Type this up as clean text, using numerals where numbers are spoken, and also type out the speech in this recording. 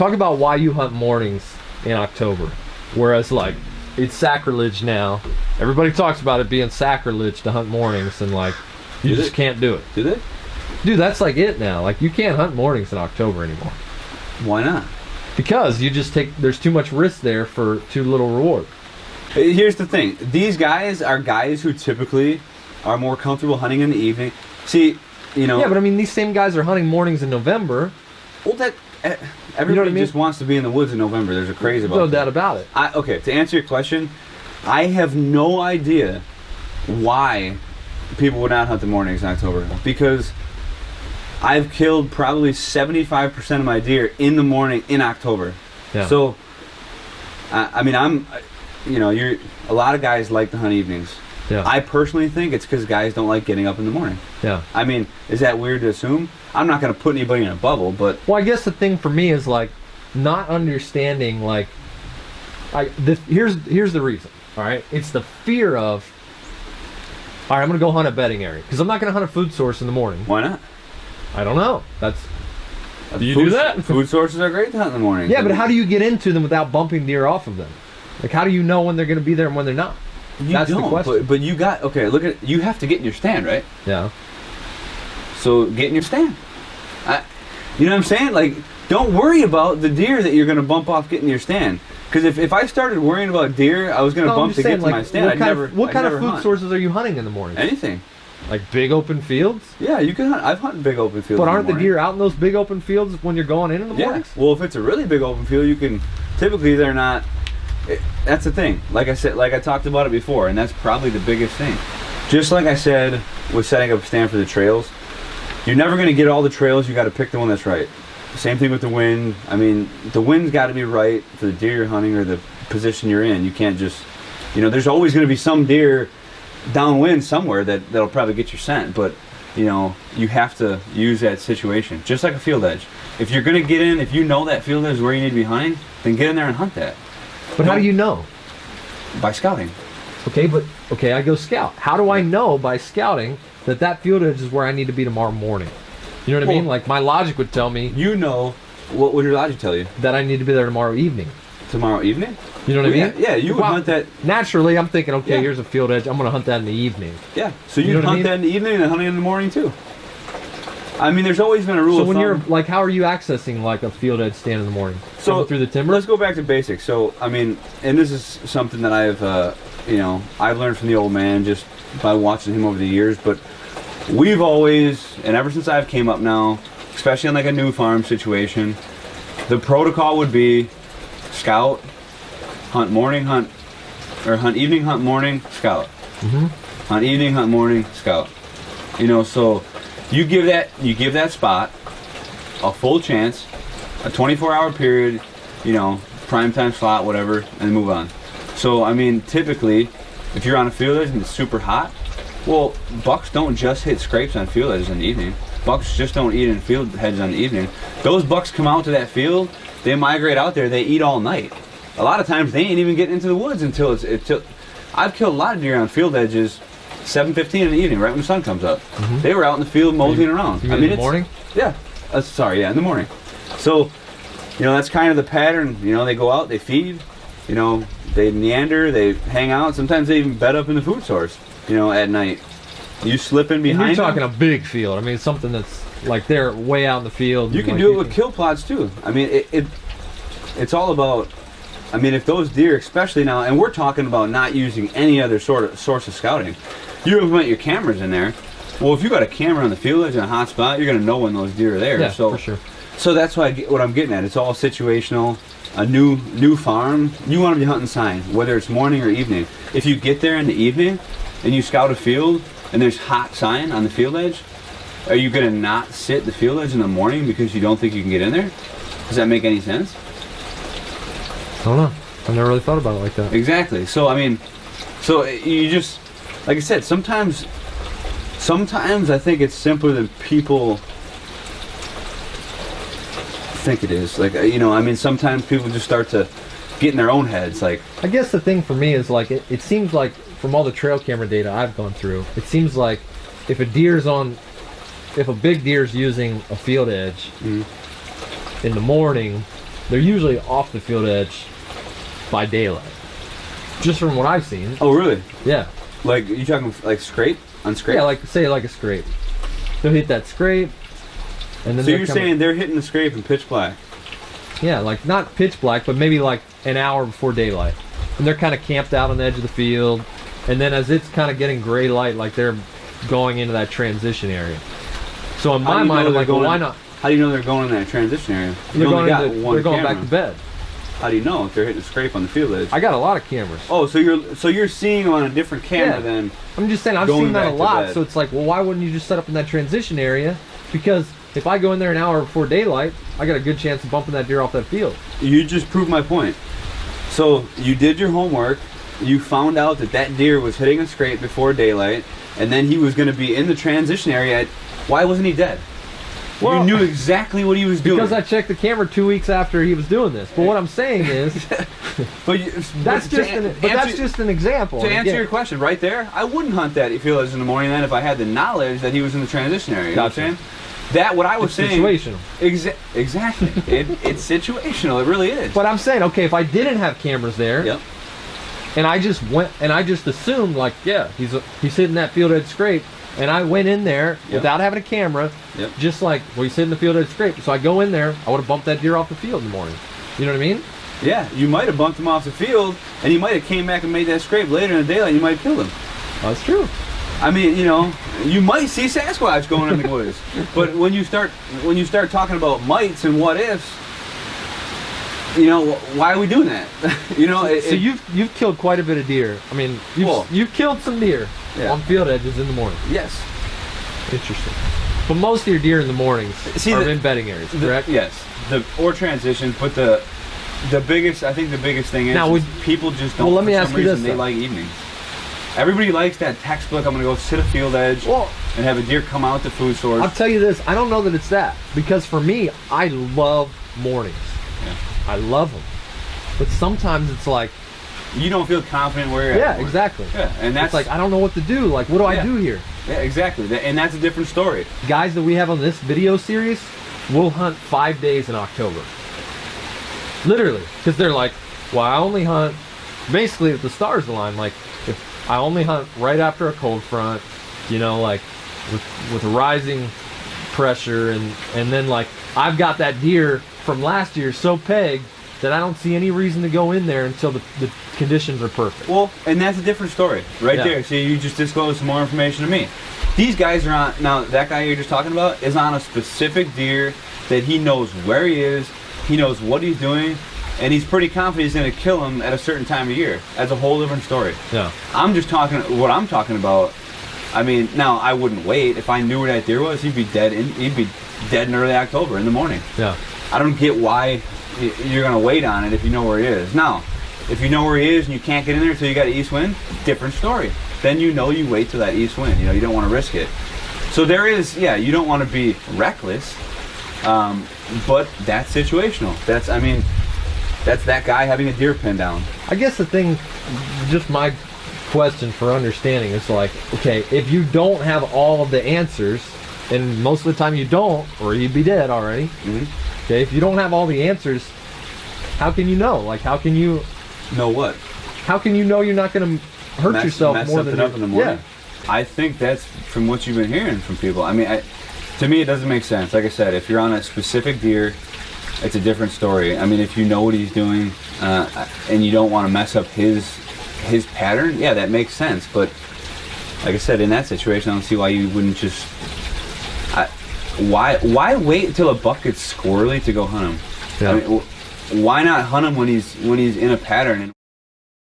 talk about why you hunt mornings in October, whereas like it's sacrilege now. Everybody talks about it being sacrilege to hunt mornings, and like you just can't do it. Do they? Dude, that's like it now. Like you can't hunt mornings in October anymore. Why not? Because you just there's too much risk there for too little reward. Here's the thing. These guys are guys who typically are more comfortable hunting in the evening. See, you know... Yeah, but I mean, these same guys are hunting mornings in November. Well, everybody just wants to be in the woods in November. There's a craze about it. No doubt about it. Okay, to answer your question, I have no idea why people would not hunt the mornings in October. Because I've killed probably 75% of my deer in the morning in October. Yeah. So, I mean, a lot of guys like to hunt evenings. Yeah. I personally think it's because guys don't like getting up in the morning. Yeah. I mean, is that weird to assume? I'm not going to put anybody in a bubble, but... Well, I guess the thing for me is, like, not understanding, like... Here's the reason, all right? It's the fear of... All right, I'm going to go hunt a bedding area. Because I'm not going to hunt a food source in the morning. Why not? I don't know. Do you do that? Food sources are great to hunt in the morning. Yeah, but how do you get into them without bumping deer off of them? Like, how do you know when they're going to be there and when they're not? That's the question. But you got... Okay, look at... You have to get in your stand, right? Yeah. So get in your stand. You know what I'm saying? Like, don't worry about the deer that you're going to bump off getting in your stand. Because if I started worrying about deer, I was going to bump to get to my stand. What kind of food sources are you hunting in the morning? Anything. Like big open fields? Yeah, you can hunt. I've hunted big open fields. But aren't the deer out in those big open fields when you're going in the mornings? Well, if it's a really big open field, you can... Typically, they're not... That's the thing. Like I said, like I talked about it before, and that's probably the biggest thing. Just like I said with setting up a stand for the trails, you're never going to get all the trails. You got to pick the one that's right. Same thing with the wind. I mean, the wind's got to be right for the deer you're hunting or the position you're in. You can't just... there's always going to be some deer downwind somewhere that'll probably get your scent, but you have to use that situation just like a field edge. If you're going to get in, if you know that field edge is where you need to be hunting, then get in there and hunt that. But how do you know? By scouting. Okay, I go scout. How do I know by scouting that field edge is where I need to be tomorrow morning? You know what I mean? Like my logic would tell me. What would your logic tell you? That I need to be there tomorrow evening. Tomorrow evening? You know what I mean? Yeah, you would hunt that. Naturally, I'm thinking, okay, here's a field edge. I'm going to hunt that in the evening. Yeah, so you hunt that in the evening and hunt it in the morning too. I mean, there's always been a rule of thumb. So when you're, like, how are you accessing, like, a field edge stand in the morning? Coming through the timber? Let's go back to basics. So, I mean, and this is something that I've learned from the old man just by watching him over the years, but we've always, and ever since I've came up now, especially in, like, a new farm situation, the protocol would be scout, hunt morning, hunt evening, hunt morning, scout. Mm-hmm. Hunt evening, hunt morning, scout. So you give that spot a full chance, a 24-hour period, prime time slot, whatever, and then move on. So, I mean, typically, if you're on a field edge and it's super hot, well, bucks don't just hit scrapes on field edges in the evening. Bucks just don't eat in field edges on the evening. Those bucks come out to that field, they migrate out there, they eat all night. A lot of times they ain't even getting into the woods until I've killed a lot of deer on field edges 7:15 in the evening, right when the sun comes up. Mm-hmm. They were out in the field moseying around. In the morning? Yeah. In the morning. So, that's kind of the pattern. They go out, they feed, they meander, they hang out. Sometimes they even bed up in the food source, at night. You slip in behind. And you're talking a big field. I mean, something that's like they're way out in the field. You can do it with kill plots too. I mean, it's all about. I mean, if those deer, especially now, and we're talking about not using any other sort of source of scouting. You implement your cameras in there. Well, if you got a camera on the field edge in a hot spot, you're going to know when those deer are there. Yeah, for sure. So that's what I'm getting at. It's all situational. A new farm, you want to be hunting sign, whether it's morning or evening. If you get there in the evening and you scout a field and there's hot sign on the field edge, are you going to not sit the field edge in the morning because you don't think you can get in there? Does that make any sense? I don't know. I've never really thought about it like that. Exactly. So, I mean, you just, like I said, sometimes I think it's simpler than people think it is. Like, I mean, sometimes people just start to get in their own heads. Like, I guess the thing for me is, like, it seems like from all the trail camera data I've gone through, it seems like if a big deer's using a field edge in the morning, they're usually off the field edge by daylight. Just from what I've seen. Oh, really? Yeah. Like, you talking like scrape? On scrape? Yeah, like say like a scrape. They'll hit that scrape, and then so you're saying they're hitting the scrape in pitch black? Yeah, like not pitch black, but maybe like an hour before daylight. And they're kind of camped out on the edge of the field, and then as it's kind of getting gray light, like they're going into that transition area. So in my mind, I'm like, well, why not? How do you know they're going in that transition area? They're going back to bed. How do you know if they're hitting a scrape on the field edge? I got a lot of cameras. Oh, so you're seeing them on a different camera than. I'm just saying, I've seen that a lot. So it's like, well, why wouldn't you just set up in that transition area? Because if I go in there an hour before daylight, I got a good chance of bumping that deer off that field. You just proved my point. So you did your homework. You found out that that deer was hitting a scrape before daylight, and then he was going to be in the transition area. Why wasn't he dead? Well, you knew exactly what he was doing. Because I checked the camera 2 weeks after he was doing this. But what I'm saying is, that's just an example. To answer your question, right there, I wouldn't hunt that field edge in the morning then if I had the knowledge that he was in the transition area. You know what I'm saying? That what I was saying. Situational. Exactly. It's situational. It really is. But I'm saying, okay, if I didn't have cameras there, yep. and I just went and I just assumed like, yeah, he's hitting that field edge scrape. And I went in there without having a camera, just like, well, he's hitting the field edge scrape. So I go in there, I would have bumped that deer off the field in the morning. You know what I mean? Yeah, you might have bumped him off the field, and he might have came back and made that scrape later in the daylight, and you might have killed him. That's true. I mean, you know, you might see Sasquatch going in the woods, but when you start talking about mites and what ifs, you know, why are we doing that? You know, so you've killed quite a bit of deer. I mean, you've killed some deer on field edges in the morning. Yes. Interesting. But most of your deer in the mornings are in bedding areas, correct? Yes. Or transition, but the biggest, I think the biggest thing is, now, people just don't. Well, let me ask you this. They like evenings. Everybody likes that textbook. I'm going to go sit a field edge and have a deer come out the food source. I'll tell you this. I don't know that it's that, because for me, I love mornings. Yeah. I love them. But sometimes it's like, you don't feel confident where you're at. Yeah, exactly. Yeah, and that's it's like, I don't know what to do. Like, what do I do here? Yeah, exactly. And that's a different story. Guys that we have on this video series will hunt 5 days in October. Literally. Because they're like, well, I only hunt, basically if the stars align, like, if I only hunt right after a cold front, you know, like, with rising pressure, and then, like, I've got that deer from last year so pegged that I don't see any reason to go in there until the conditions are perfect. Well, and that's a different story right there. See, you just disclosed some more information to me. These guys are on, now that guy you're just talking about is on a specific deer that he knows where he is, he knows what he's doing, and he's pretty confident he's going to kill him at a certain time of year. That's a whole different story. Yeah. I'm just talking, what I'm talking about, I mean, now I wouldn't wait. If I knew where that deer was, he'd be dead in early October in the morning. Yeah. I don't get why you're going to wait on it if you know where he is. Now, if you know where he is and you can't get in there until you got an east wind, different story. Then you know you wait till that east wind. You know, you don't want to risk it. So there is, you don't want to be reckless, but that's situational. That's that guy having a deer pinned down. I guess the thing, just my question for understanding is like, okay, if you don't have all of the answers, and most of the time you don't, or you'd be dead already. Mm-hmm. Okay, if you don't have all the answers, how can you know? Like, how can you know what? How can you know you're not going to hurt yourself more than up in the morning? Yeah. I think that's from what you've been hearing from people. I mean, to me, it doesn't make sense. Like I said, if you're on a specific deer, it's a different story. I mean, if you know what he's doing and you don't want to mess up his pattern, yeah, that makes sense. But like I said, in that situation, I don't see why you wouldn't just. Why wait until a buck gets squirrely to go hunt him? Yeah. I mean, why not hunt him when he's in a pattern?